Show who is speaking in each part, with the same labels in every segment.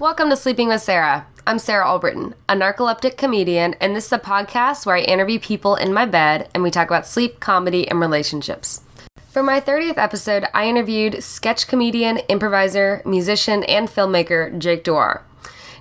Speaker 1: Welcome to Sleeping with Sarah. I'm Sarah Albritton, a narcoleptic comedian, and this is a podcast where I interview people in my bed and we talk about sleep, comedy, and relationships. For my 30th episode, I interviewed sketch comedian, improviser, musician, and filmmaker Jake Dewar.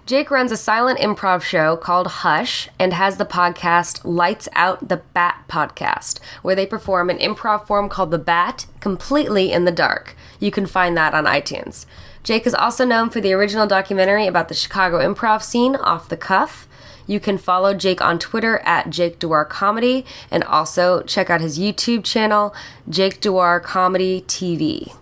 Speaker 1: Jake runs a silent improv show called Hush and has the podcast Lights Out the Bat Podcast, where they perform an improv form called The Bat completely in the dark. You can find that on iTunes. Jake is also known for the original documentary about the Chicago improv scene, Off the Cuff. You can follow Jake on Twitter at Jake Dewar Comedy, and also check out his YouTube channel, Jake Dewar Comedy TV.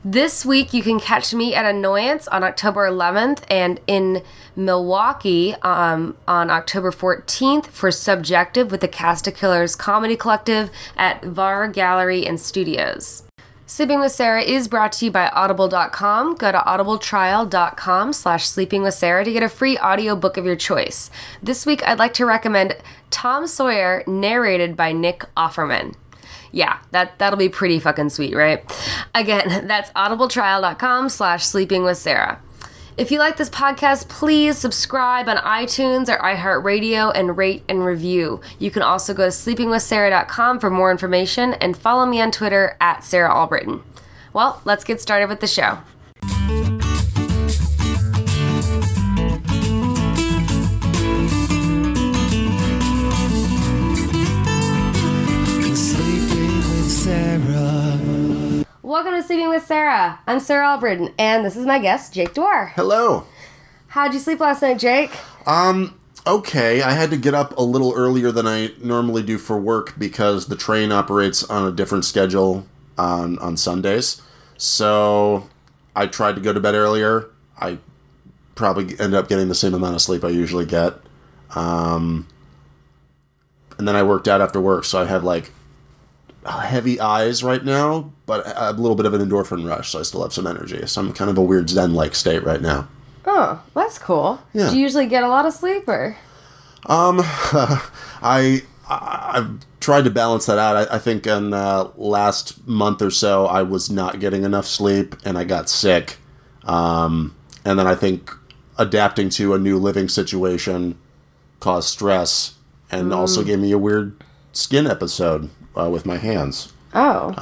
Speaker 1: This week, you can catch me at Annoyance on October 11th and in Milwaukee on October 14th for Subjective with the Cast of Killers Comedy Collective at VAR Gallery and Studios. Sleeping with Sarah is brought to you by Audible.com. Go to audibletrial.com/sleepingwithsarah to get a free audiobook of your choice. This week, I'd like to recommend Tom Sawyer, narrated by Nick Offerman. Yeah, that'll be pretty fucking sweet, right? Again, that's audibletrial.com/sleepingwithsarah. If you like this podcast, please subscribe on iTunes or iHeartRadio and rate and review. You can also go to sleepingwithsarah.com for more information and follow me on Twitter at Sarah Albritton. Well, let's get started with the show.
Speaker 2: Sleeping with Sarah.
Speaker 1: Welcome to Sleeping with Sarah. I'm Sarah Albritton, and this is my guest, Jake Dewar.
Speaker 3: Hello.
Speaker 1: How'd you sleep last night, Jake?
Speaker 3: Okay. I had to get up a little earlier than I normally do for work because the train operates on a different schedule on Sundays. So I tried to go to bed earlier. I probably ended up getting the same amount of sleep I usually get. And then I worked out after work, so I had like heavy eyes right now, but a little bit of an endorphin rush, so I still have some energy. So I'm kind of a weird Zen-like state right now.
Speaker 1: Oh, that's cool.
Speaker 3: Yeah.
Speaker 1: Do you usually get a lot of sleep, or?
Speaker 3: I've tried to balance that out. I think in last month or so, I was not getting enough sleep, and I got sick. And then I think adapting to a new living situation caused stress, and also gave me a weird skin episode with my hands.
Speaker 1: Oh.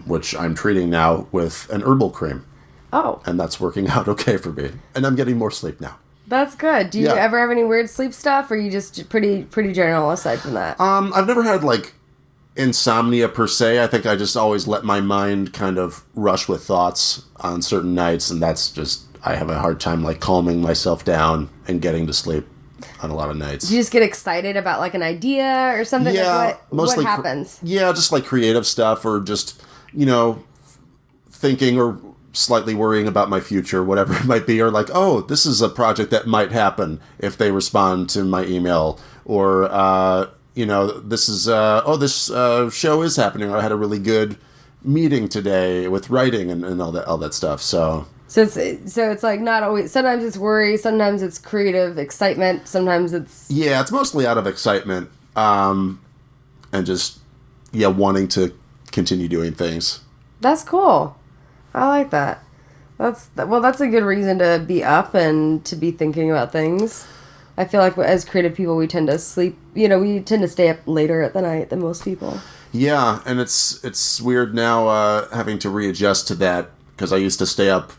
Speaker 3: Which I'm treating now with an herbal cream.
Speaker 1: Oh.
Speaker 3: And that's working out okay for me. And I'm getting more sleep now.
Speaker 1: That's good. Do you ever have any weird sleep stuff, or are you just pretty general aside from that?
Speaker 3: I've never had, like, insomnia per se. I think I just always let my mind kind of rush with thoughts on certain nights, and that's just, I have a hard time, like, calming myself down and getting to sleep on a lot of nights.
Speaker 1: Do you just get excited about, like, an idea or something?
Speaker 3: Yeah.
Speaker 1: Like what
Speaker 3: mostly
Speaker 1: happens?
Speaker 3: Just, like, creative stuff, or just, thinking or slightly worrying about my future, whatever it might be, or like, oh, this is a project that might happen if they respond to my email, or, this is, this show is happening, or I had a really good meeting today with writing and all that stuff, so...
Speaker 1: So it's like not always, sometimes it's worry, sometimes it's creative excitement, sometimes it's...
Speaker 3: Yeah, it's mostly out of excitement, and just, wanting to continue doing things.
Speaker 1: That's cool. I like that. That's a good reason to be up and to be thinking about things. I feel like as creative people, we tend to sleep, we tend to stay up later at the night than most people.
Speaker 3: Yeah, and it's weird now having to readjust to that, because I used to stay up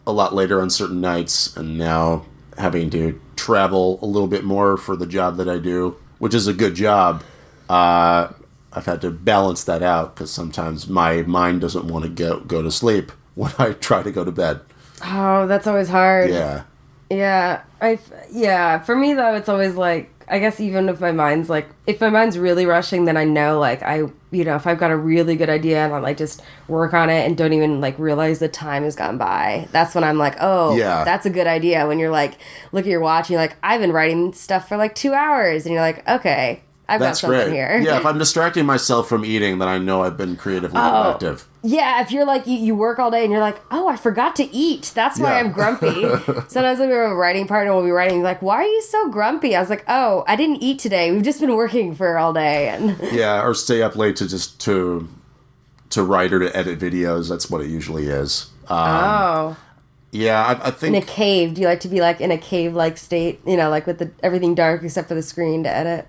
Speaker 3: a lot later on certain nights, and now having to travel a little bit more for the job that I do, which is a good job. I've had to balance that out, because sometimes my mind doesn't want to go to sleep when I try to go to bed.
Speaker 1: Oh, that's always hard.
Speaker 3: Yeah.
Speaker 1: Yeah. For me, though, it's always like, I guess even if my mind's really rushing, then I know, like, if I've got a really good idea and I, like, just work on it and don't even, like, realize the time has gone by, that's when I'm like, oh, yeah, that's a good idea. When you're, like, look at your watch and you're like, I've been writing stuff for, like, 2 hours. And you're like, okay, I've got something here.
Speaker 3: Yeah, if I'm distracting myself from eating, then I know I've been creatively productive.
Speaker 1: Yeah, if you're like, you work all day and you're like, oh, I forgot to eat. That's why I'm grumpy. Sometimes when we have a writing partner, we'll be writing, like, why are you so grumpy? I was like, oh, I didn't eat today. We've just been working for all day. And
Speaker 3: yeah, or stay up late to write or to edit videos. That's what it usually is. Yeah, I
Speaker 1: In a
Speaker 3: think
Speaker 1: cave. Do you like to be like in a cave-like state? You know, like with everything dark except for the screen to edit?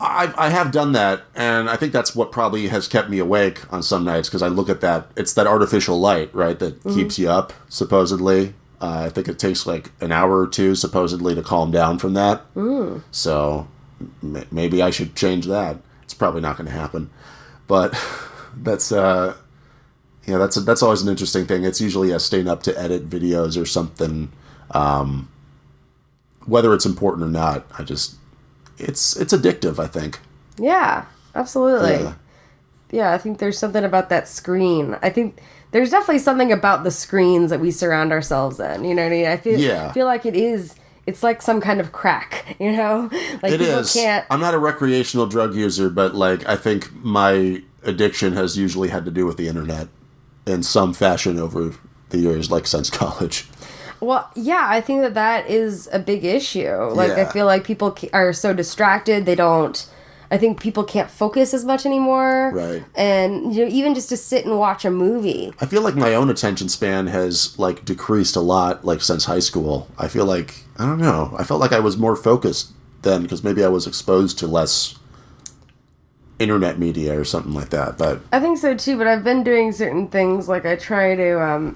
Speaker 3: I have done that, and I think that's what probably has kept me awake on some nights, because I look at that. It's that artificial light, right, that keeps you up, supposedly. I think it takes like an hour or two, supposedly, to calm down from that. So maybe I should change that. It's probably not going to happen. But that's, that's always an interesting thing. It's usually staying up to edit videos or something. Whether it's important or not, it's addictive, I think.
Speaker 1: Yeah, absolutely.
Speaker 3: Yeah.
Speaker 1: Yeah, I think there's something about that screen. I think there's definitely something about the screens that we surround ourselves in. You know what I mean? I feel like it's like some kind of crack, you know? Like
Speaker 3: It
Speaker 1: people
Speaker 3: is.
Speaker 1: can't.
Speaker 3: I'm not a recreational drug user, but like I think my addiction has usually had to do with the internet in some fashion over the years, like since college.
Speaker 1: Well, yeah, I think that is a big issue. Like, I
Speaker 3: Yeah.
Speaker 1: feel like people are so distracted, I think people can't focus as much anymore.
Speaker 3: Right.
Speaker 1: And, you know, even just to sit and watch a movie.
Speaker 3: I feel like my own attention span has like decreased a lot, like since high school. I feel like, I don't know, I felt like I was more focused then because maybe I was exposed to less internet media or something like that. But
Speaker 1: I think so too, but I've been doing certain things. Like, I try to,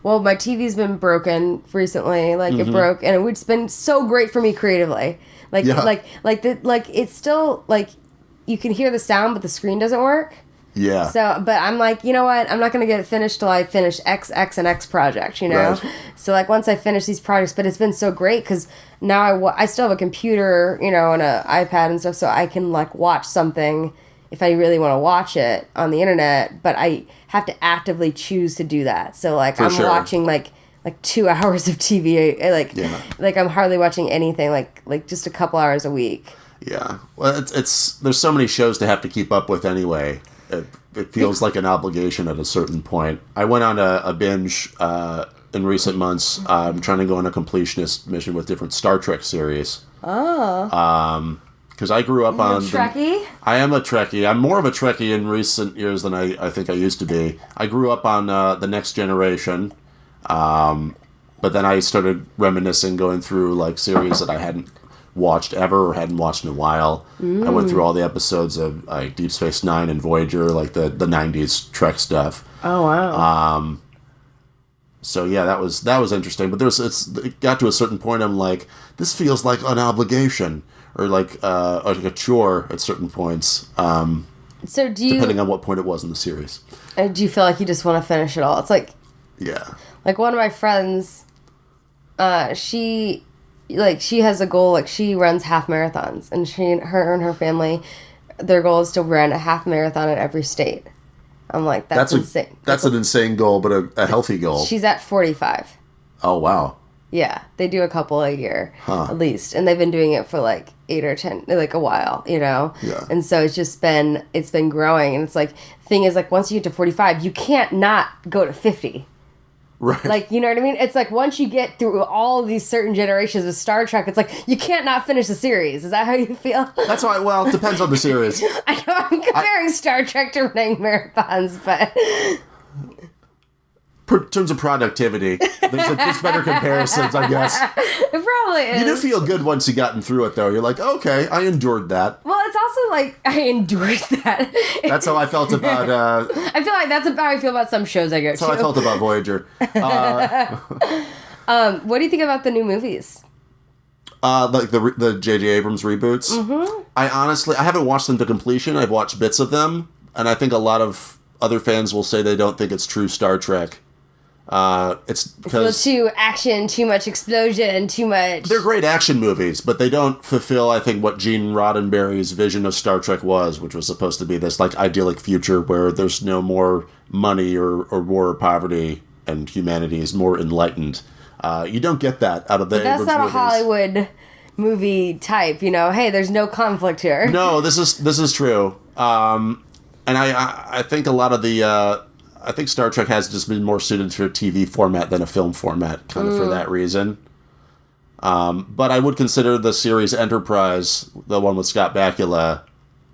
Speaker 1: well, my TV's been broken recently. Like, it broke, and it's been so great for me creatively. Like,
Speaker 3: Yeah.
Speaker 1: like it's still, like, you can hear the sound, but the screen doesn't work.
Speaker 3: yeah.
Speaker 1: So, but I'm like, you know what? I'm not going to get it finished till I finish X, X, and X project, you know?
Speaker 3: Right.
Speaker 1: So, like, once I finish these projects, but it's been so great because now I still have a computer, you know, and an iPad and stuff, so I can, like, watch something if I really want to watch it on the internet, but I have to actively choose to do that. So, like, I'm
Speaker 3: sure.
Speaker 1: watching, like 2 hours of TV,
Speaker 3: Yeah.
Speaker 1: like I'm hardly watching anything, like just a couple hours a week.
Speaker 3: Yeah. Well, it's there's so many shows to have to keep up with anyway. It feels like an obligation at a certain point. I went on a binge in recent months. I'm trying to go on a completionist mission with different Star Trek series. Oh. Because I grew up on...
Speaker 1: Trekkie?
Speaker 3: I am a Trekkie. I'm more of a Trekkie in recent years than I think I used to be. I grew up on The Next Generation. But then I started reminiscing, going through like series that I hadn't watched ever or hadn't watched in a while. I went through all the episodes of like Deep Space Nine and Voyager, like the 90s Trek stuff.
Speaker 1: Oh, wow.
Speaker 3: So yeah, that was interesting. But it got to a certain point. I'm like, this feels like an obligation or like a chore at certain points.
Speaker 1: So
Speaker 3: Depending on what point it was in the series.
Speaker 1: do you feel like you just want to finish it all? It's like one of my friends, she has a goal, like she runs half marathons, and her and her family, their goal is to run a half marathon in every state. I'm like, that's insane.
Speaker 3: That's an insane goal, but a healthy goal.
Speaker 1: She's at 45.
Speaker 3: Oh, wow.
Speaker 1: Yeah, they do a couple a year, at least. And they've been doing it for like 8 or 10, like a while, you know?
Speaker 3: Yeah.
Speaker 1: And so it's been growing. And it's like, thing is, like, once you get to 45, you can't not go to 50.
Speaker 3: Right.
Speaker 1: Like, you know what I mean? It's like once you get through all of these certain generations of Star Trek, it's like you can't not finish the series. Is that how you feel?
Speaker 3: That's why, well, it depends on the series.
Speaker 1: I know I'm comparing Star Trek to running marathons, but...
Speaker 3: In terms of productivity, there's better comparisons, I guess.
Speaker 1: It probably is.
Speaker 3: You do feel good once you've gotten through it, though. You're like, okay, I endured that.
Speaker 1: Well, it's also like, I endured that.
Speaker 3: That's how I felt about...
Speaker 1: I feel like that's how I feel about some shows I go to.
Speaker 3: That's how I felt about Voyager.
Speaker 1: What do you think about the new movies?
Speaker 3: Like the J.J. Abrams reboots. Mm-hmm. I haven't watched them to completion. I've watched bits of them, and I think a lot of other fans will say they don't think it's true Star Trek. It's because
Speaker 1: too action, too much explosion, too much...
Speaker 3: They're great action movies, but they don't fulfill, I think, what Gene Roddenberry's vision of Star Trek was, which was supposed to be this like idyllic future where there's no more money or war or poverty, and humanity is more enlightened. You don't get that out of the
Speaker 1: That's
Speaker 3: Abrams
Speaker 1: not
Speaker 3: movies.
Speaker 1: a Hollywood movie type, you know? Hey, there's no conflict here.
Speaker 3: No, this is true. And I think a lot of the... I think Star Trek has just been more suited for a TV format than a film format, kind of for that reason. But I would consider the series Enterprise, the one with Scott Bakula,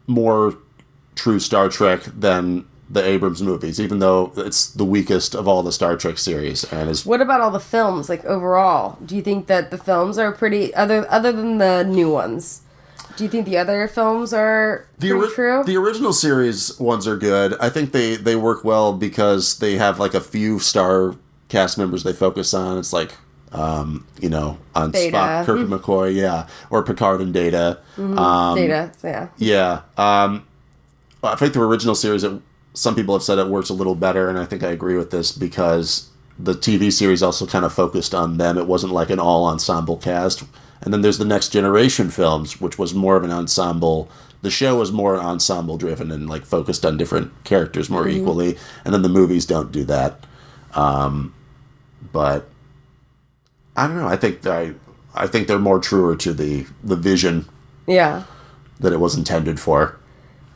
Speaker 3: more true Star Trek than the Abrams movies, even though it's the weakest of all the Star Trek series. And is
Speaker 1: What about all the films, like, overall? Do you think that the films are pretty, other than the new ones, do you think the other films are pretty true?
Speaker 3: The original series ones are good. I think they work well because they have, like, a few star cast members they focus on. It's like, on
Speaker 1: Data.
Speaker 3: Spock, Kirk and McCoy, yeah. Or Picard and Data.
Speaker 1: Data, yeah.
Speaker 3: Yeah. I think the original series, some people have said it works a little better, and I think I agree with this because the TV series also kind of focused on them. It wasn't like an all-ensemble cast. And then there's the Next Generation films, which was more of an ensemble. The show was more ensemble-driven and, like, focused on different characters more equally. And then the movies don't do that. But I don't know. I think they're more truer to the vision that it was intended for.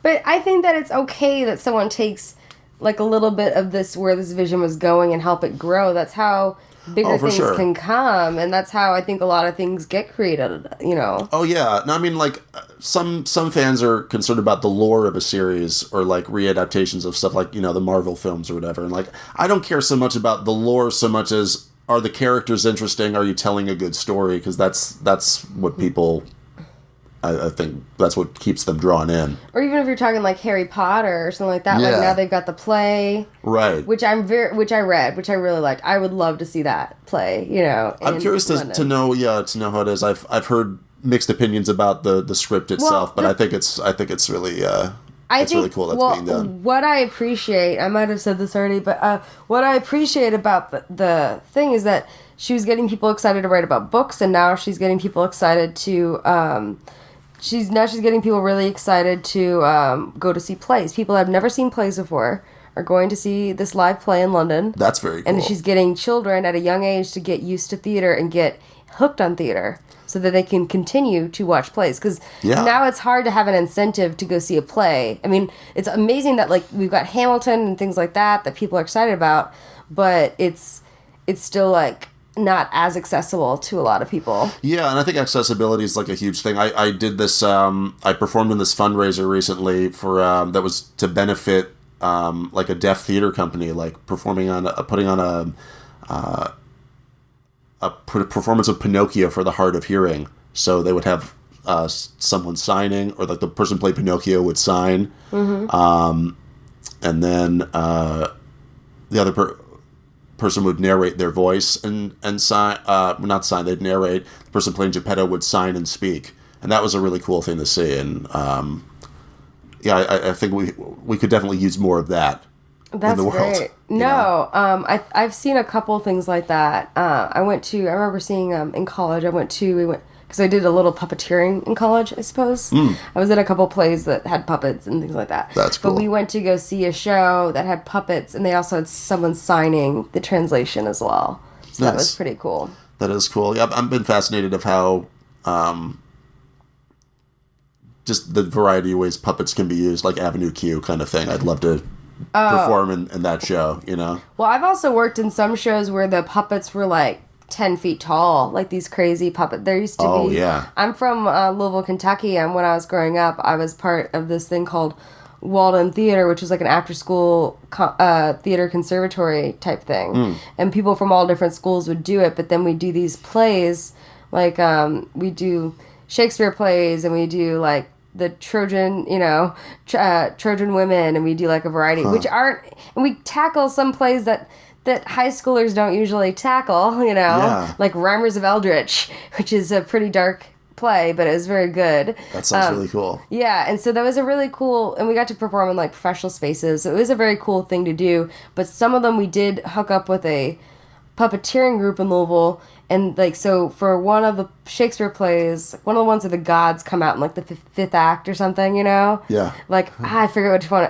Speaker 1: But I think that it's okay that someone takes, like, a little bit of this, where this vision was going, and help it grow. That's how bigger things can come, and that's how I think a lot of things get created, you know.
Speaker 3: Oh, yeah. No, I mean, like, some fans are concerned about the lore of a series, or, like, readaptations of stuff like, the Marvel films or whatever. And, like, I don't care so much about the lore so much as, are the characters interesting? Are you telling a good story? Because that's what people... I think that's what keeps them drawn in. Or
Speaker 1: even if you're talking like Harry Potter or something like that, like now they've got the play,
Speaker 3: right?
Speaker 1: Which I read, which I really liked. I would love to see that play.
Speaker 3: I'm curious to know how it is. I've heard mixed opinions about the script itself, but I think it's really really cool that's being done.
Speaker 1: What I appreciate, I might have said this already, but what I appreciate about the thing is that she was getting people excited to write about books, and now she's getting people excited to. She's getting people really excited to go to see plays. People that have never seen plays before are going to see this live play in London.
Speaker 3: That's very cool.
Speaker 1: And she's getting children at a young age to get used to theater and get hooked on theater so that they can continue to watch plays. Because now it's hard to have an incentive to go see a play. I mean, it's amazing that, like, we've got Hamilton and things like that people are excited about, but it's still, like, not as accessible to a lot of people.
Speaker 3: Yeah, and I think accessibility is, like, a huge thing. I did this, I performed in this fundraiser recently for, that was to benefit, like, a deaf theater company, like, putting on a performance of Pinocchio for the hard of hearing. So they would have someone signing, or, like, the person playing Pinocchio would sign. And then the other person would narrate their voice and sign, not sign, they'd narrate. The person playing Geppetto would sign and speak. And that was a really cool thing to see. And I think we could definitely use more of that in the world. That's great.
Speaker 1: No, I've seen a couple things like that. I remember seeing in college, because I did a little puppeteering in college, I suppose. I was in a couple plays that had puppets and things like that.
Speaker 3: That's cool.
Speaker 1: But we went to go see a show that had puppets, and they also had someone signing the translation as well. So that was pretty cool.
Speaker 3: That is cool. Yeah, I've been fascinated of how just the variety of ways puppets can be used, like Avenue Q kind of thing. I'd love to perform in that show, Well, I've also worked in some shows where the puppets were, like, 10 feet tall, like these crazy puppets. There used to be... Oh, yeah.
Speaker 1: I'm from Louisville, Kentucky, and when I was growing up, I was part of this thing called Walden Theater, which was like an after-school theater conservatory type thing. And people from all different schools would do it, but then we do these plays, like we do Shakespeare plays, and we do, like, the Trojan, Trojan women, and we do, like, a variety, which aren't... And we tackle some plays that high schoolers don't usually tackle, like Rhymers of Eldritch, which is a pretty dark play, but it was very good.
Speaker 3: That sounds really cool.
Speaker 1: Yeah, and so that was a really cool, and we got to perform in, like, professional spaces. So it was a very cool thing to do, but some of them we did hook up with a puppeteering group in Louisville, and, like, so for one of the Shakespeare plays, one of the ones where the gods come out in, like, the fifth act or something,
Speaker 3: Yeah.
Speaker 1: Like, I forget which one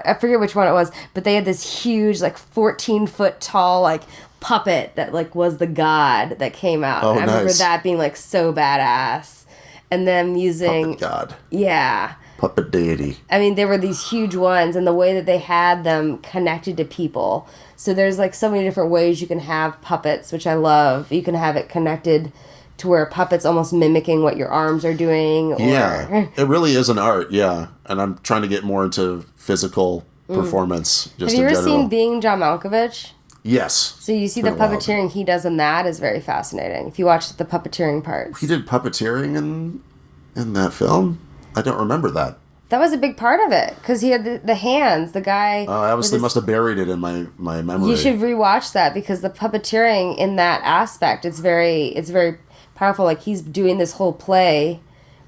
Speaker 1: it was, but they had this huge, like, 14-foot tall, like, puppet that, like, was the god that came out.
Speaker 3: Oh,
Speaker 1: and I remember
Speaker 3: nice.
Speaker 1: that being, like, so badass. And them using...
Speaker 3: Puppet god.
Speaker 1: Yeah.
Speaker 3: Puppet deity.
Speaker 1: I mean, there were these huge ones, and the way that they had them connected to people. So there's, like, so many different ways you can have puppets, which I love. You can have it connected to where puppets almost mimicking what your arms are doing.
Speaker 3: Yeah, it really is an art, yeah. And I'm trying to get more into physical performance. Just
Speaker 1: Have you
Speaker 3: in
Speaker 1: ever
Speaker 3: general.
Speaker 1: seen Being John Malkovich?
Speaker 3: Yes.
Speaker 1: So you see
Speaker 3: It's
Speaker 1: the
Speaker 3: been a while.
Speaker 1: puppeteering he does in that is very fascinating. If you watch the puppeteering parts.
Speaker 3: He did puppeteering in that film? I don't remember that.
Speaker 1: That was a big part of it because he had the hands. The guy.
Speaker 3: I obviously must have buried it in my memory.
Speaker 1: You should rewatch that because the puppeteering in that aspect, it's very powerful. Like he's doing this whole play,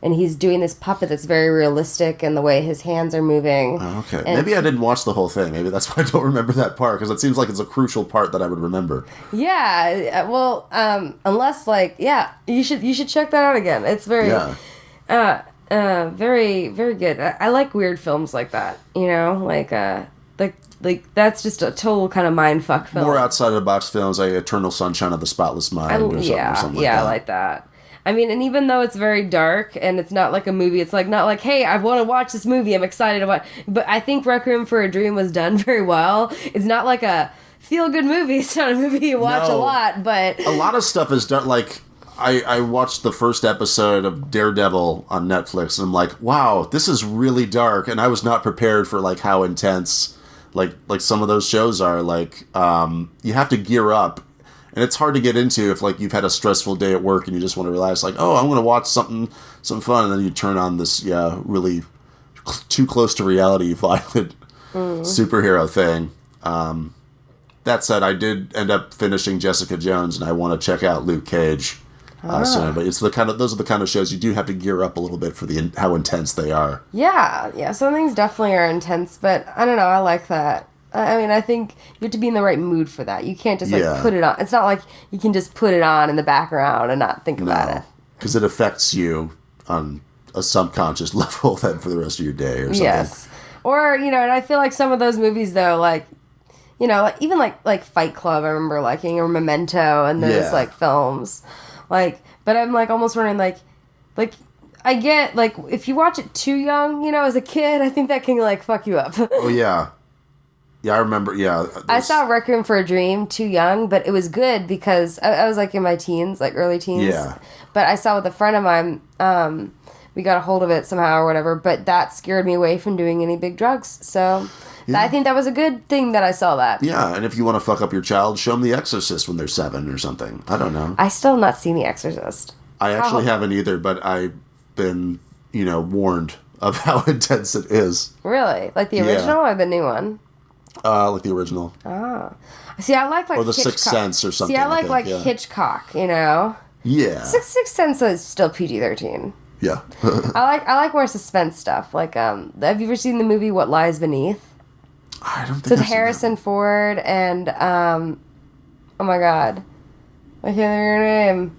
Speaker 1: and he's doing this puppet that's very realistic in the way his hands are moving.
Speaker 3: Oh, okay.
Speaker 1: And
Speaker 3: Maybe I didn't watch the whole thing. Maybe that's why I don't remember that part because it seems like it's a crucial part that I would remember.
Speaker 1: Yeah. Well, unless you should check that out again. It's very.
Speaker 3: Yeah.
Speaker 1: Very, very good. I like weird films like that. You know, like that's just a total kind of mind fuck film.
Speaker 3: More outside of the box films, like Eternal Sunshine of the Spotless Mind or something like that.
Speaker 1: I like that. I mean, and even though it's very dark and it's not like a movie, it's like not like, hey, I want to watch this movie. I'm excited about. But I think Requiem for a Dream was done very well. It's not like a feel good movie. It's not a movie you watch a lot, but
Speaker 3: a lot of stuff is done like. I watched the first episode of Daredevil on Netflix, and I'm like, wow, this is really dark, and I was not prepared for like how intense like some of those shows are. Like, you have to gear up, and it's hard to get into if like you've had a stressful day at work and you just want to relax. Like, oh, I'm going to watch something fun, and then you turn on this really too close to reality violent superhero thing. That said, I did end up finishing Jessica Jones, and I want to check out Luke Cage. Soon, but it's those are the kind of shows you do have to gear up a little bit for how intense they are.
Speaker 1: Yeah. Some things definitely are intense, but I don't know. I like that. I mean, I think you have to be in the right mood for that. You can't just put it on. It's not like you can just put it on in the background and not think about it.
Speaker 3: Because it affects you on a subconscious level then for the rest of your day or something.
Speaker 1: Yes, or and I feel like some of those movies though, like even like Fight Club, I remember liking, or Memento, and those like films. Like, but I'm like almost wondering like I get like if you watch it too young, as a kid, I think that can like fuck you up.
Speaker 3: Oh yeah, I remember. Yeah,
Speaker 1: I saw Requiem for a Dream too young, but it was good because I was like in my teens, like early teens.
Speaker 3: Yeah.
Speaker 1: But I saw with a friend of mine. We got a hold of it somehow or whatever, but that scared me away from doing any big drugs. So. Yeah. I think that was a good thing that I saw that.
Speaker 3: Yeah, and if you want to fuck up your child, show them The Exorcist when they're 7 or something. I don't know.
Speaker 1: I still have not seen The Exorcist.
Speaker 3: I actually haven't either, but I've been, warned of how intense it is.
Speaker 1: Really? Like the original or the new one?
Speaker 3: Like the original.
Speaker 1: Oh. See, I like
Speaker 3: or the
Speaker 1: Hitchcock.
Speaker 3: Sixth Sense or something.
Speaker 1: See, I like Hitchcock,
Speaker 3: Yeah.
Speaker 1: Sixth Sense is still PG-13.
Speaker 3: Yeah.
Speaker 1: I like more suspense stuff. Like, have you ever seen the movie What Lies Beneath?
Speaker 3: I don't think
Speaker 1: it's with Harrison Ford and oh my god, I can't remember her name.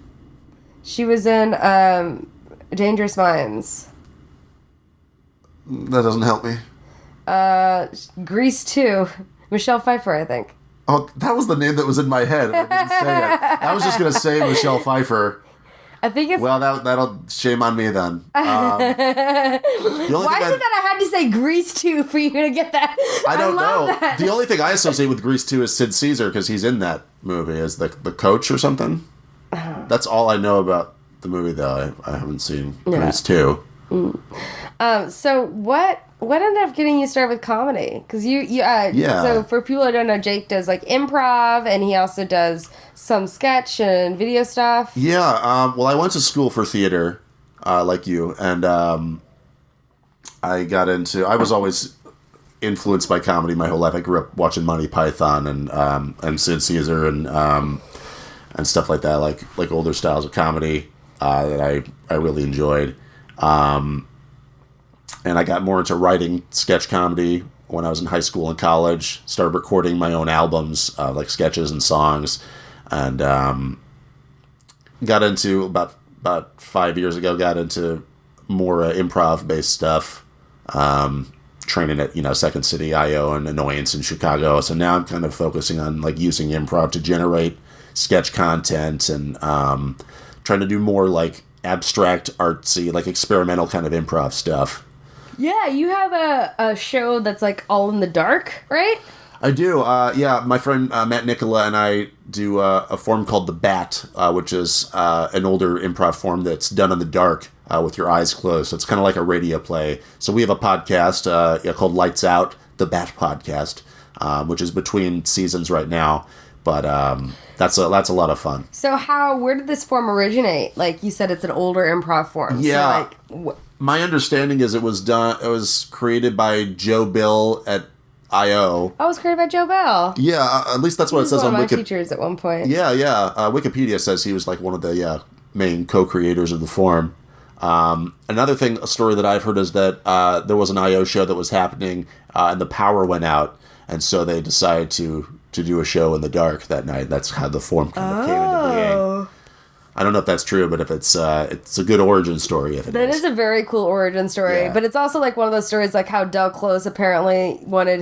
Speaker 1: She was in Dangerous Minds.
Speaker 3: That doesn't help me.
Speaker 1: Grease 2. Michelle Pfeiffer, I think.
Speaker 3: Oh, that was the name that was in my head. I didn't say it. I was just gonna say Michelle Pfeiffer.
Speaker 1: I think it's...
Speaker 3: Well, that'll shame on me then.
Speaker 1: Why is it that I had to say Grease 2 for you to get that?
Speaker 3: I don't know.
Speaker 1: That.
Speaker 3: The only thing I associate with Grease 2 is Sid Caesar because he's in that movie as the coach or something. That's all I know about the movie, though. I haven't seen Grease 2.
Speaker 1: So what ended up getting you started with comedy? Because so for people who don't know, Jake does like improv, and he also does some sketch and video stuff.
Speaker 3: Yeah. Well, I went to school for theater, like you, and I was always influenced by comedy my whole life. I grew up watching Monty Python and Sid Caesar and stuff like that, like older styles of comedy that I really enjoyed. And I got more into writing sketch comedy when I was in high school and college. Started recording my own albums, like sketches and songs, and got into about 5 years ago. Got into more improv-based stuff. Training at Second City IO and Annoyance in Chicago. So now I'm kind of focusing on like using improv to generate sketch content and trying to do more like abstract, artsy, like experimental kind of improv stuff.
Speaker 1: Yeah, you have a show that's like all in the dark, right?
Speaker 3: I do. Yeah, my friend Matt Nicola and I do a form called The Bat, which is an older improv form that's done in the dark with your eyes closed. So it's kind of like a radio play. So we have a podcast called Lights Out the Bat Podcast, which is between seasons right now. But that's a lot of fun.
Speaker 1: So where did this form originate? Like you said, it's an older improv form.
Speaker 3: Yeah.
Speaker 1: So
Speaker 3: my understanding is it was created by Joe Bill at I.O.
Speaker 1: Oh, it was created by Joe Bell.
Speaker 3: Yeah, at least that's what it says on
Speaker 1: Wikipedia. One of my
Speaker 3: Wikipedia.
Speaker 1: teachers at one point.
Speaker 3: Yeah. Wikipedia says he was like one of the main co-creators of the form. Another a story that I've heard is that there was an I.O. show that was happening and the power went out, and so they decided to do a show in the dark that night. That's how the form kind of came into being. I don't know if that's true, but if it's a good origin story. If it
Speaker 1: That is a very cool origin story,
Speaker 3: Yeah.
Speaker 1: but it's also like one of those stories like how Del Close apparently wanted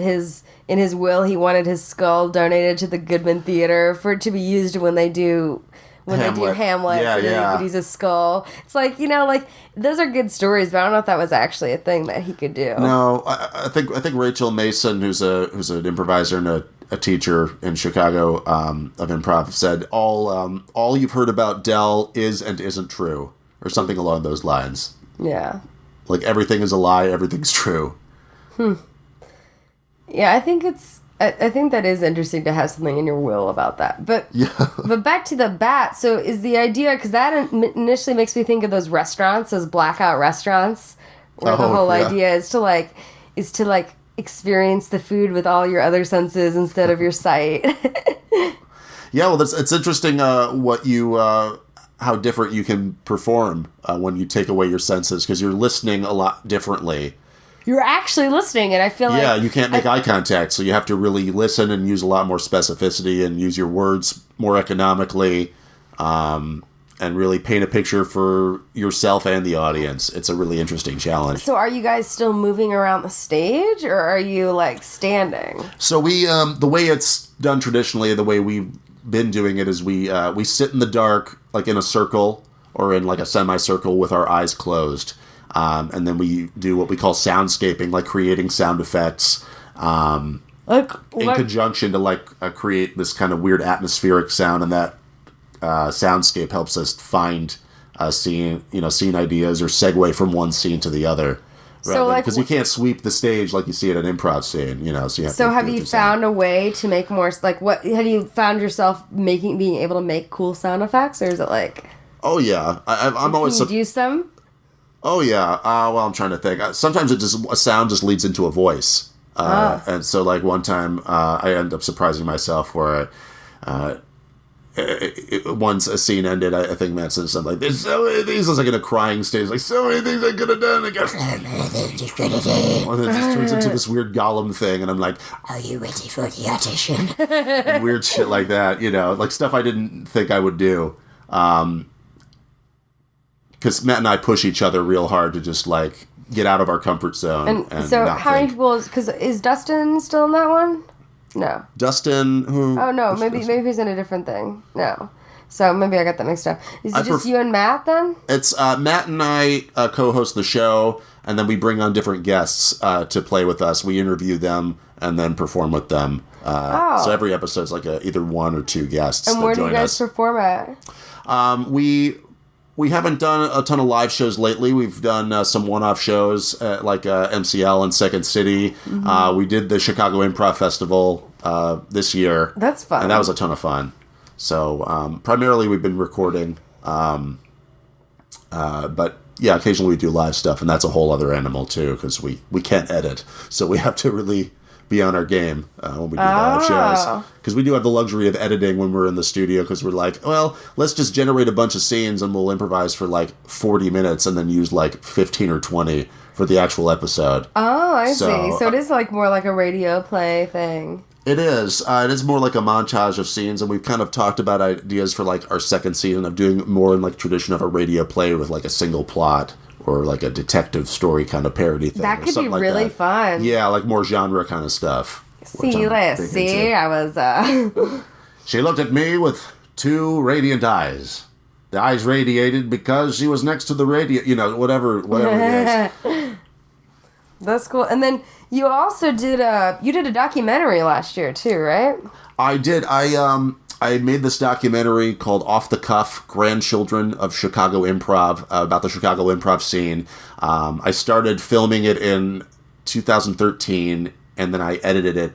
Speaker 1: in his will, he wanted his skull donated to the Goodman Theater for it to be used when they do Hamlet.
Speaker 3: Yeah,
Speaker 1: so
Speaker 3: yeah.
Speaker 1: He could use his skull. It's like, like those are good stories, but I don't know if that was actually a thing that he could do.
Speaker 3: No, I think Rachel Mason, who's an improviser and a teacher in Chicago of improv, said all you've heard about Del is and isn't true, or something along those lines.
Speaker 1: Yeah.
Speaker 3: Like everything is a lie, everything's true.
Speaker 1: Yeah, I think that is interesting to have something in your will about that. But but back to the bat. So is the idea, because that initially makes me think of those restaurants, those blackout restaurants, where the whole idea is to experience the food with all your other senses instead of your sight.
Speaker 3: Yeah, well, it's interesting how different you can perform when you take away your senses, because you're listening a lot differently.
Speaker 1: You're actually listening, and I feel like...
Speaker 3: Yeah, you can't make eye contact, so you have to really listen and use a lot more specificity and use your words more economically, and really paint a picture for yourself and the audience. It's a really interesting challenge.
Speaker 1: So are you guys still moving around the stage, or are you, standing?
Speaker 3: So we, the way it's done traditionally, the way we've been doing it is we sit in the dark, like in a circle, or in like a semicircle with our eyes closed. And then we do what we call soundscaping, like creating sound effects in conjunction to create this kind of weird atmospheric sound, and that soundscape helps us find scene ideas or segue from one scene to the other.
Speaker 1: So
Speaker 3: because you can't sweep the stage like you see at an improv scene, so you have.
Speaker 1: So have you found a way to make more what have you found yourself being able to make cool sound effects, or is it like?
Speaker 3: Oh yeah, I'm always.
Speaker 1: Can you do some?
Speaker 3: Oh yeah. Well, I'm trying to think. Sometimes a sound just leads into a voice, and so one time I ended up surprising myself where once a scene ended, I think Matt said something like, "There's so many things." I was like in a crying stage, like so many things I could have done. I guess. And it just turns into this weird Gollum thing, and I'm like, "Are you ready for the audition?" And weird shit like that, like stuff I didn't think I would do. Because Matt and I push each other real hard to just get out of our comfort zone. And
Speaker 1: so
Speaker 3: not
Speaker 1: how many
Speaker 3: think.
Speaker 1: people? Because is Dustin still in that one? No.
Speaker 3: Dustin, who?
Speaker 1: Oh no, maybe he's in a different thing. No. So maybe I got that mixed up. Is it just you and Matt then? It's
Speaker 3: Matt and I co-host the show, and then we bring on different guests to play with us. We interview them and then perform with them. So every episode's either one or two guests.
Speaker 1: And where do you guys perform at?
Speaker 3: We haven't done a ton of live shows lately. We've done some one-off shows at MCL and Second City. Mm-hmm. We did the Chicago Improv Festival this year.
Speaker 1: That's fun.
Speaker 3: And that was a ton of fun. So primarily we've been recording. But yeah, occasionally we do live stuff, and that's a whole other animal too, because we can't edit. So we have to really be on our game when we do live shows. Because we do have the luxury of editing when we're in the studio, because we're like, well, let's just generate a bunch of scenes and we'll improvise for 40 minutes and then use 15 or 20 for the actual episode.
Speaker 1: Oh, I see. So it is more like a radio play thing.
Speaker 3: It is. It is more like a montage of scenes, and we've kind of talked about ideas for our second season of doing more in tradition of a radio play with a single plot, or a detective story kind of parody thing.
Speaker 1: That could be really fun.
Speaker 3: Yeah, more genre kind of stuff.
Speaker 1: I was...
Speaker 3: She looked at me with two radiant eyes. The eyes radiated because she was next to the radio, whatever it is.
Speaker 1: That's cool. And then you also did a documentary last year too, right?
Speaker 3: I did. I made this documentary called Off the Cuff, Grandchildren of Chicago Improv, about the Chicago improv scene. I started filming it in 2013, and then I edited it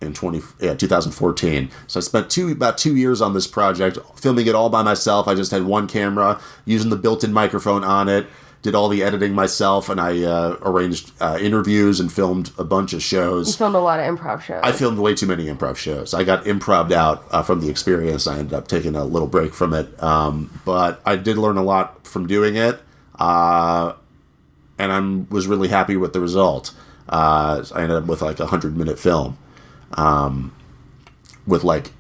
Speaker 3: in 2014. So I spent about 2 years on this project, filming it all by myself. I just had one camera, using the built-in microphone on it, did all the editing myself, and I arranged interviews and filmed a bunch of shows.
Speaker 1: You filmed a lot of improv shows.
Speaker 3: I filmed way too many improv shows. I got improv'd out from the experience. I ended up taking a little break from it. But I did learn a lot from doing it. And I was really happy with the result. I ended up with like a 100-minute film. With like,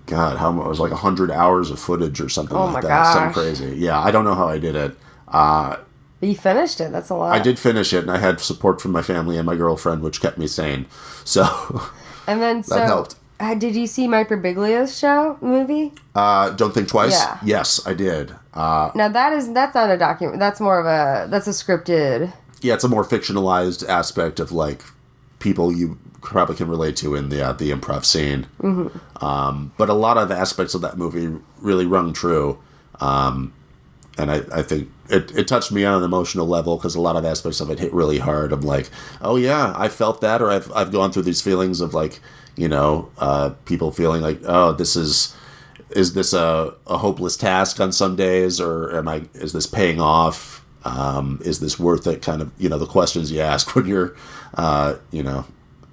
Speaker 3: God, it was like 100 hours of footage or something like that.
Speaker 1: Gosh.
Speaker 3: Something crazy. Yeah, I don't know how I did it.
Speaker 1: But you finished it. That's a lot.
Speaker 3: I did finish it, and I had support from my family and my girlfriend, which kept me sane. So,
Speaker 1: and then
Speaker 3: that helped.
Speaker 1: Did you see Mike Birbiglia's movie?
Speaker 3: Don't Think Twice?
Speaker 1: Yeah.
Speaker 3: Yes, I did.
Speaker 1: Now that's not a document. That's more of that's a scripted.
Speaker 3: Yeah, it's a more fictionalized aspect of like people you probably can relate to in the improv scene. Mm-hmm. But a lot of aspects of that movie really rung true. And I think it touched me on an emotional level because a lot of aspects of it hit really hard. I'm like, oh yeah, I felt that, or I've gone through these feelings of like, people feeling like, oh, is this a hopeless task on some days, or is this paying off? Is this worth it? Kind of, the questions you ask when you're,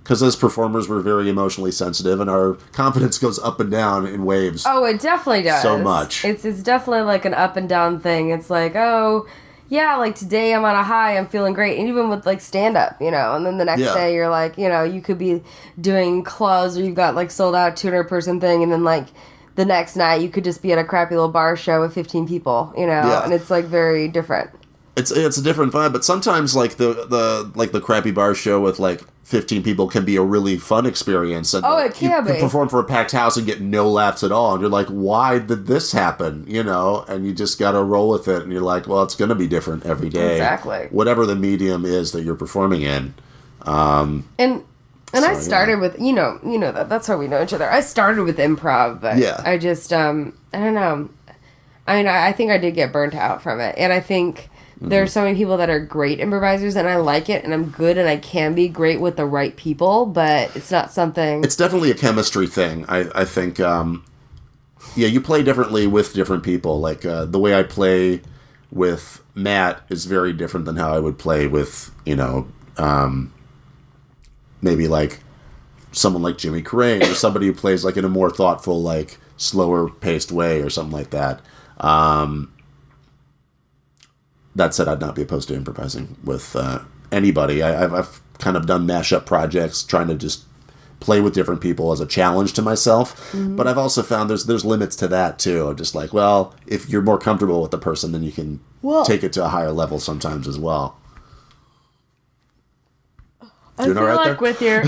Speaker 3: because as performers, we're very emotionally sensitive, and our confidence goes up and down in waves.
Speaker 1: Oh, it definitely does.
Speaker 3: So much.
Speaker 1: It's definitely like an up and down thing. It's like, oh, yeah, like today I'm on a high, I'm feeling great. And even with like stand up, and then the next day you're like, you could be doing clubs or you've got like sold out 200 person thing, and then like the next night you could just be at a crappy little bar show with 15 people, and it's like very different.
Speaker 3: It's a different vibe, but sometimes like the crappy bar show with like 15 people can be a really fun experience. And
Speaker 1: it can be.
Speaker 3: You perform for a packed house and get no laughs at all, and you're like, why did this happen? And you just got to roll with it, and you're like, well, it's going to be different every day.
Speaker 1: Exactly.
Speaker 3: Whatever the medium is that you're performing in.
Speaker 1: And I started with, that's how we know each other. I started with improv, but I just, I don't know. I mean, I think I did get burnt out from it, and I think there are so many people that are great improvisers, and I like it, and I'm good, and I can be great with the right people, but it's not something...
Speaker 3: It's definitely a chemistry thing. I think, you play differently with different people. Like, the way I play with Matt is very different than how I would play with, maybe like someone like Jimmy Carrane, or somebody who plays like in a more thoughtful, like slower paced way, or something like that. That said, I'd not be opposed to improvising with anybody. I've kind of done mashup projects, trying to just play with different people as a challenge to myself. Mm-hmm. But I've also found there's limits to that too. I'm just like, well, if you're more comfortable with the person, then you can take it to a higher level sometimes as well.
Speaker 1: Doing I feel like there? With your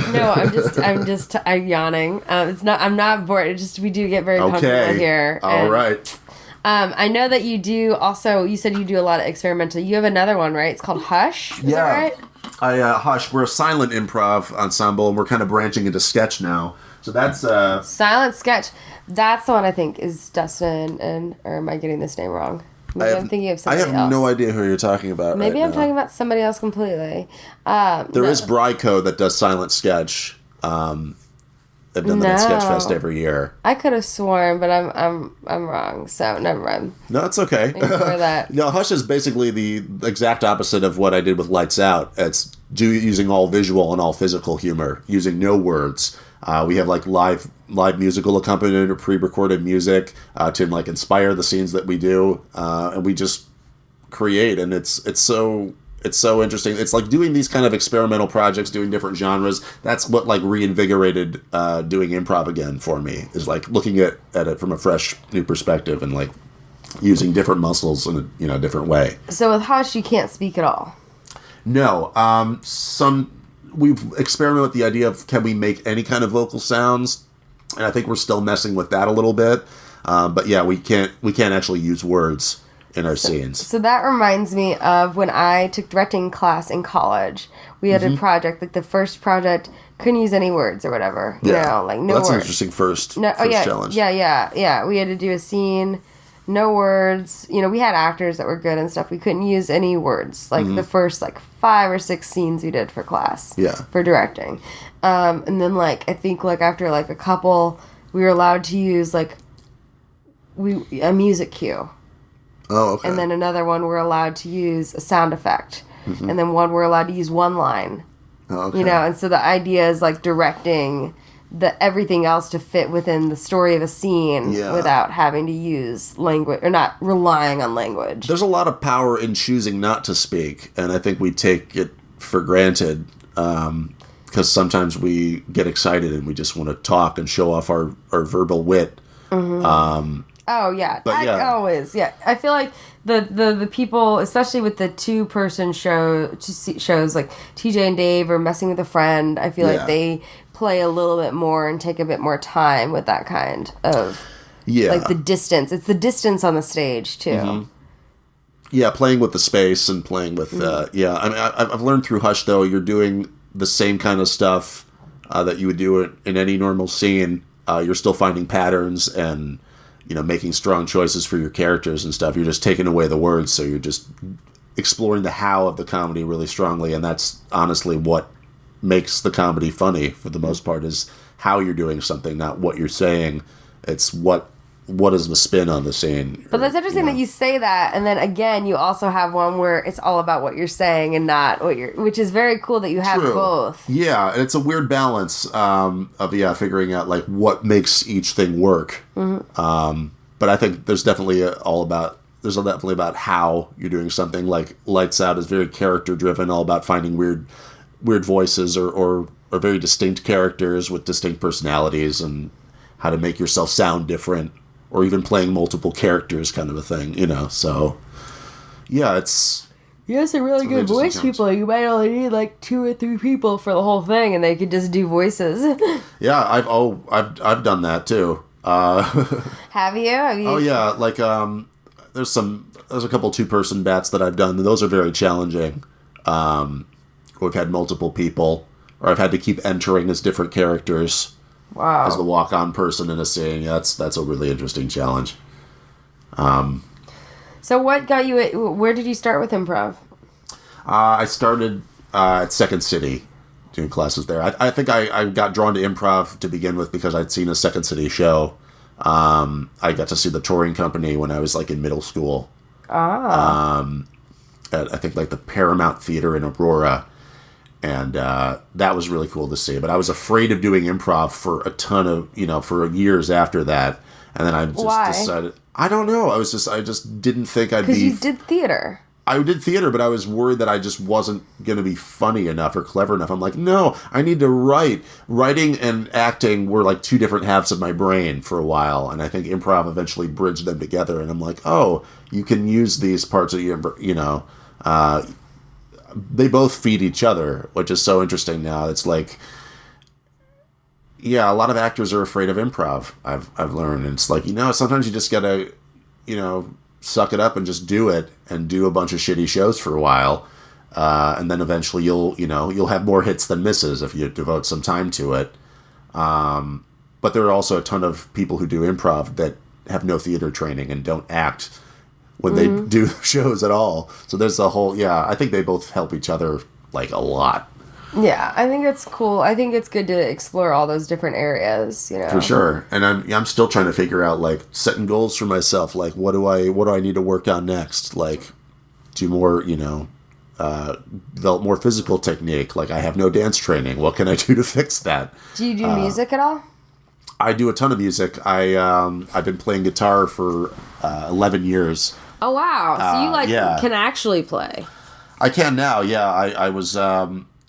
Speaker 1: I'm yawning. I'm not bored. It's just we do get very comfortable here.
Speaker 3: All right.
Speaker 1: I know that you do also, you said you do a lot of experimental. You have another one, right? It's called Hush. Is that right?
Speaker 3: Hush. We're a silent improv ensemble, and we're kind of branching into sketch now. So that's...
Speaker 1: Silent sketch. That's the one I think is Dustin or am I getting this name wrong? Maybe I'm thinking of somebody else.
Speaker 3: I have no idea who you're talking about.
Speaker 1: Maybe I'm talking about somebody else completely.
Speaker 3: There is Bryco that does silent sketch. They've done that at Sketchfest every year.
Speaker 1: I could have sworn, but I'm wrong. So never mind.
Speaker 3: No, it's okay.
Speaker 1: Ignore that.
Speaker 3: Hush is basically the exact opposite of what I did with Lights Out. It's using all visual and all physical humor, using no words. We have like live musical accompaniment or pre-recorded music to like inspire the scenes that we do, and we just create. And it's so interesting. It's like doing these kind of experimental projects, doing different genres. That's what like reinvigorated doing improv again for me, is like looking at it from a fresh new perspective and like using different muscles in a different way.
Speaker 1: So with Hush, you can't speak at all.
Speaker 3: No. We've experimented with the idea of, can we make any kind of vocal sounds? And I think we're still messing with that a little bit. But yeah, we can't actually use words in our scenes. So
Speaker 1: that reminds me of when I took directing class in college. We had a project, like the first project, couldn't use any words or whatever. Like no words.
Speaker 3: That's an interesting first challenge.
Speaker 1: Yeah. We had to do a scene no words. You know, we had actors that were good and stuff. We couldn't use any words. Like the first 5 or 6 scenes we did for class.
Speaker 3: Yeah.
Speaker 1: For directing. And then I think after a couple, we were allowed to use a music cue.
Speaker 3: Oh, okay.
Speaker 1: And then another one we're allowed to use a sound effect. And then one we're allowed to use one line.
Speaker 3: Oh, okay.
Speaker 1: You know, and so the idea is directing everything else to fit within the story of a scene without having to use language or not relying on language.
Speaker 3: There's a lot of power in choosing not to speak, and I think we take it for granted because sometimes we get excited and we just want to talk and show off our verbal wit.
Speaker 1: Oh yeah, always. Yeah, I feel like the people, especially with the 2-person shows like TJ and Dave or Messing with a Friend, I feel like they play a little bit more and take a bit more time with that kind of the distance. It's the distance on the stage too.
Speaker 3: Yeah, playing with the space and playing with I mean, I've learned through Hush though, you're doing the same kind of stuff that you would do in any normal scene. You're still finding patterns and making strong choices for your characters and stuff. You're just taking away the words, so you're just exploring the how of the comedy really strongly, and that's honestly what makes the comedy funny for the most part, is how you're doing something, not what you're saying. It's what is the spin on the scene.
Speaker 1: But that's interesting that you say that, and then again, you also have one where it's all about what you're saying and not what which is very cool that you have both. Yeah,
Speaker 3: and it's a weird balance of figuring out what makes each thing work. But I think there's definitely about how you're doing something. Like Lights Out is very character driven, all about finding weird voices or very distinct characters with distinct personalities and how to make yourself sound different, or even playing multiple characters kind of a thing, so yeah, it's...
Speaker 1: You have some really good voice people. You might only need 2 or 3 people for the whole thing, and they could just do voices.
Speaker 3: Yeah, I've done that too.
Speaker 1: Have you?
Speaker 3: Oh yeah, there's a couple 2-person bats that I've done, and those are very challenging. We've had multiple people, or I've had to keep entering as different characters.
Speaker 1: Wow.
Speaker 3: As the walk-on person in a scene. That's a really interesting challenge.
Speaker 1: So what got you where did you start with improv?
Speaker 3: I started at Second City doing classes there. I think I got drawn to improv to begin with because I'd seen a Second City show. I got to see the touring company when I was in middle school. At I think the Paramount Theater in Aurora. And that was really cool to see. But I was afraid of doing improv for a ton of, for years after that. And then I just decided, I don't know. I just didn't think I'd be...
Speaker 1: Because you did theater.
Speaker 3: I did theater, but I was worried that I just wasn't going to be funny enough or clever enough. I'm like, no, I need to write. Writing and acting were 2 different halves of my brain for a while. And I think improv eventually bridged them together. And I'm like, oh, you can use these parts of they both feed each other, which is so interesting now. It's a lot of actors are afraid of improv, I've learned. And it's sometimes you just gotta, suck it up and just do it and do a bunch of shitty shows for a while. And then eventually you'll have more hits than misses if you devote some time to it. But there are also a ton of people who do improv that have no theater training and don't act when they do shows at all. So there's a whole, I think they both help each other a lot.
Speaker 1: Yeah, I think it's cool. I think it's good to explore all those different areas,
Speaker 3: For sure. And I'm still trying to figure out setting goals for myself. What do I need to work on next? Do more, develop more physical technique. I have no dance training. What can I do to fix that?
Speaker 1: Do you do music at all?
Speaker 3: I do a ton of music. I've been playing guitar for 11 years.
Speaker 1: Oh, wow. So you can actually play.
Speaker 3: I can now, yeah. I was,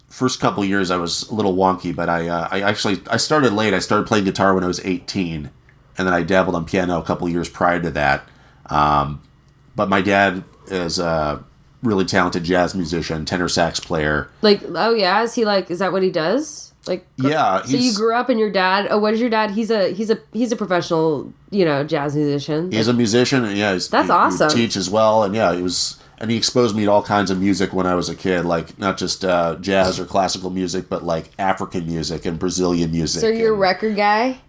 Speaker 3: first couple years I was a little wonky, but I started late. I started playing guitar when I was 18, and then I dabbled on piano a couple years prior to that. But my dad is a really talented jazz musician, tenor sax player.
Speaker 1: Is that what he does?
Speaker 3: Yeah.
Speaker 1: So you grew up and your dad, what is your dad? He's a professional, jazz musician.
Speaker 3: He's a musician, and
Speaker 1: that's awesome.
Speaker 3: He teach as well, and he exposed me to all kinds of music when I was a kid, not just jazz or classical music, but African music and Brazilian music.
Speaker 1: So you're a record guy?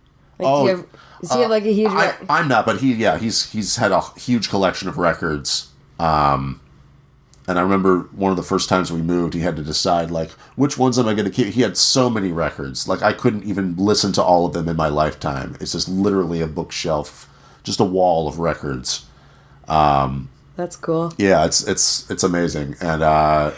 Speaker 1: Does he have like a huge...
Speaker 3: I'm not, but he's had a huge collection of records. And I remember one of the first times we moved, he had to decide, like, which ones am I going to keep? He had so many records. Like, I couldn't even listen to all of them in my lifetime. It's just literally a bookshelf, just a wall of records.
Speaker 1: That's cool.
Speaker 3: Yeah, it's amazing. And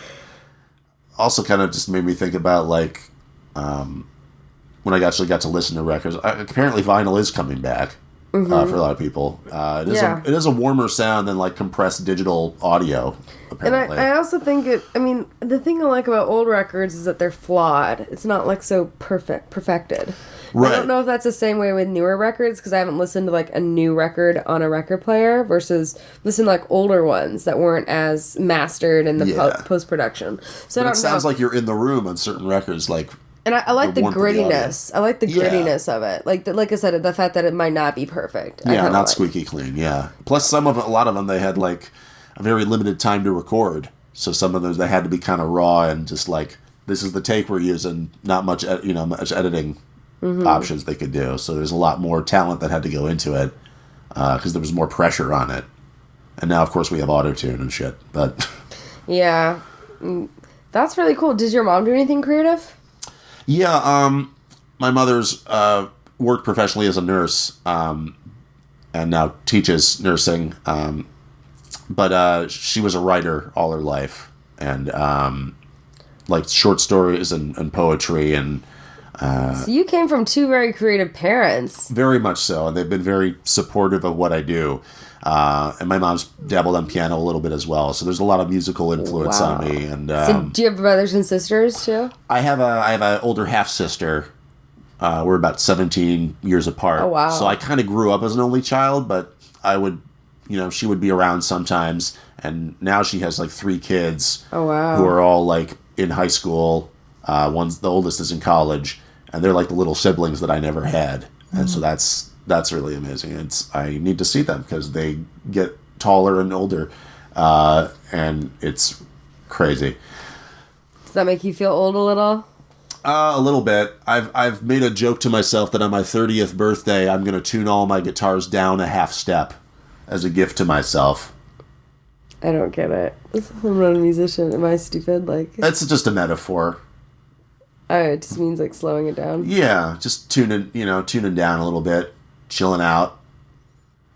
Speaker 3: also kind of just made me think about, like, when I actually got to listen to records. Apparently vinyl is coming back. For a lot of people. It is a warmer sound than like compressed digital audio, apparently.
Speaker 1: And I also think the thing I like about old records is that they're flawed. It's not like so perfected. Right. I don't know if that's the same way with newer records, because I haven't listened to like a new record on a record player versus listen to like older ones that weren't as mastered in the post-production. So
Speaker 3: but it sounds like you're in the room on certain records, like...
Speaker 1: And I like the grittiness. I like the grittiness of it. Like I said, the fact that it might not be perfect.
Speaker 3: Yeah, not squeaky clean. Yeah. Plus, a lot of them, they had like a very limited time to record. So some of those they had to be kind of raw and just like, this is the take we're using. Not much, much editing options they could do. So there's a lot more talent that had to go into it because there was more pressure on it. And now, of course, we have auto-tune and shit. But
Speaker 1: yeah, that's really cool. Does your mom do anything creative?
Speaker 3: Yeah, my mother's worked professionally as a nurse and now teaches nursing. But she was a writer all her life, and like short stories and poetry. And
Speaker 1: so you came from two very creative parents.
Speaker 3: Very much so, and they've been very supportive of what I do. And my mom's dabbled on piano a little bit as well, so there's a lot of musical influence on me. And
Speaker 1: so do you have brothers and sisters too?
Speaker 3: I have an older half sister. We're about 17 years apart.
Speaker 1: Oh wow!
Speaker 3: So I kind of grew up as an only child, but I would, she would be around sometimes. And now she has like 3 kids.
Speaker 1: Oh wow!
Speaker 3: Who are all like in high school. The oldest is in college, and they're like the little siblings that I never had. And so that's really amazing. I need to see them because they get taller and older, and it's crazy.
Speaker 1: Does that make you feel old a little?
Speaker 3: A little bit. I've made a joke to myself that on my 30th birthday, I'm going to tune all my guitars down a half step as a gift to myself.
Speaker 1: I don't get it. I'm not a musician. Am I stupid?
Speaker 3: That's just a metaphor.
Speaker 1: Oh, it just means like slowing it down.
Speaker 3: Yeah, just tuning down a little bit. Chilling out.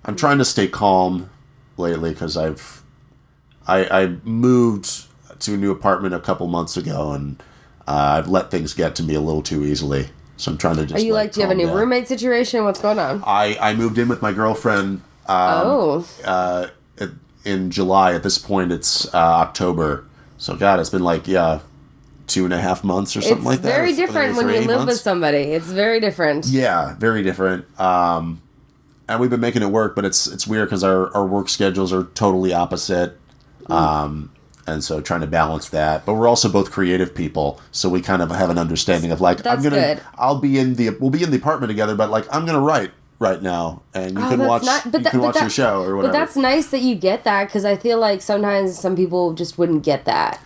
Speaker 3: I'm trying to stay calm lately because I moved to a new apartment a couple months ago, and I've let things get to me a little too easily. So I'm trying to just.
Speaker 1: Are you do you have a new roommate situation? What's going on?
Speaker 3: I moved in with my girlfriend. In July. At this point, it's October. So God, it's been 2.5 months or something like that. It's
Speaker 1: very different when you live with somebody. It's very different.
Speaker 3: Yeah, very different. And we've been making it work, but it's weird because our work schedules are totally opposite. And so trying to balance that. But we're also both creative people, so we kind of have an understanding of
Speaker 1: That's good.
Speaker 3: we'll be in the apartment together, but I'm gonna write right now, and you can watch your show or whatever.
Speaker 1: But that's nice that you get that, because I feel like sometimes some people just wouldn't get that.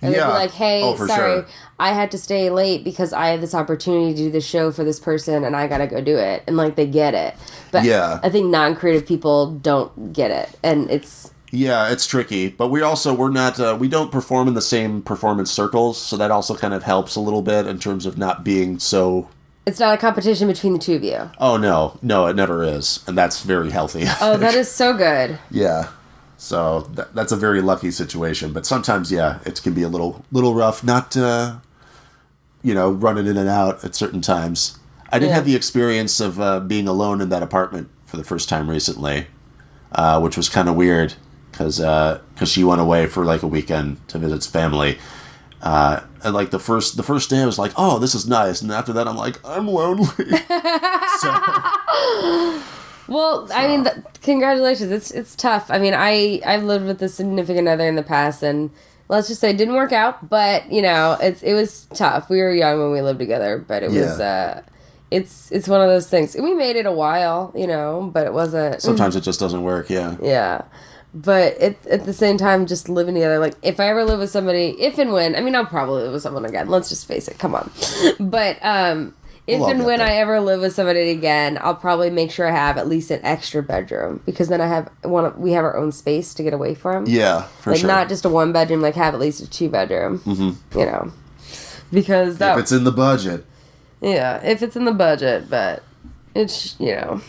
Speaker 1: And they'd be like, hey, sorry, sure. I had to stay late because I have this opportunity to do this show for this person and I gotta go do it. And they get it. But I think non-creative people don't get it. And it's...
Speaker 3: Yeah, it's tricky. But we're not, we don't perform in the same performance circles. So that also kind of helps a little bit in terms of not being so...
Speaker 1: It's not a competition between the two of you.
Speaker 3: Oh, no. No, it never is. And that's very healthy.
Speaker 1: Oh, that is so good.
Speaker 3: Yeah. So that's a very lucky situation, but sometimes, it can be a little rough, not, running in and out at certain times. I did have the experience of being alone in that apartment for the first time recently, which was kind of weird because she went away for a weekend to visit family. And the first day I was like, oh, this is nice. And after that, I'm like, I'm lonely.
Speaker 1: Well, I mean, congratulations. It's tough. I mean, I've lived with a significant other in the past, and let's just say it didn't work out. But it was tough. We were young when we lived together, but it was it's one of those things. We made it a while, but it wasn't.
Speaker 3: Sometimes it just doesn't work. Yeah.
Speaker 1: Yeah, but at the same time, just living together. If I ever live with somebody, if and when, I mean, I'll probably live with someone again. Let's just face it. Come on, but If
Speaker 3: all
Speaker 1: and
Speaker 3: get
Speaker 1: when
Speaker 3: there.
Speaker 1: I ever live with somebody again, I'll probably make sure I have at least an extra bedroom, because then we have our own space to get away from.
Speaker 3: Yeah, for
Speaker 1: like
Speaker 3: sure.
Speaker 1: not just a 1 bedroom, like have at least a 2 bedroom. Mm-hmm. You know, because that
Speaker 3: if it's in the budget.
Speaker 1: Yeah, if it's in the budget, but it's, yeah.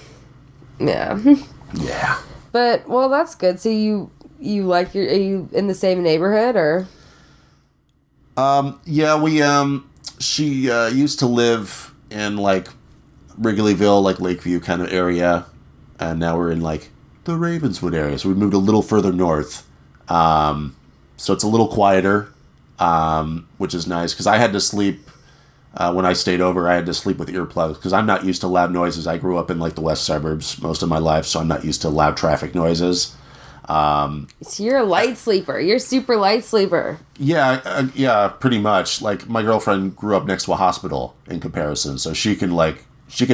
Speaker 3: Yeah.
Speaker 1: But, well, that's good. So are you in the same neighborhood, or?
Speaker 3: Yeah, she used to live in, like, Wrigleyville, like, Lakeview kind of area, and now we're in, like, the Ravenswood area, so we moved a little further north. So it's a little quieter, which is nice, because I had to sleep, when I stayed over, I had to sleep with earplugs, because I'm not used to loud noises. I grew up in, like, the west suburbs most of my life, so I'm not used to loud traffic noises.
Speaker 1: So you're a light sleeper. You're a super light sleeper.
Speaker 3: Yeah, pretty much. Like, my girlfriend grew up next to a hospital in comparison, so she can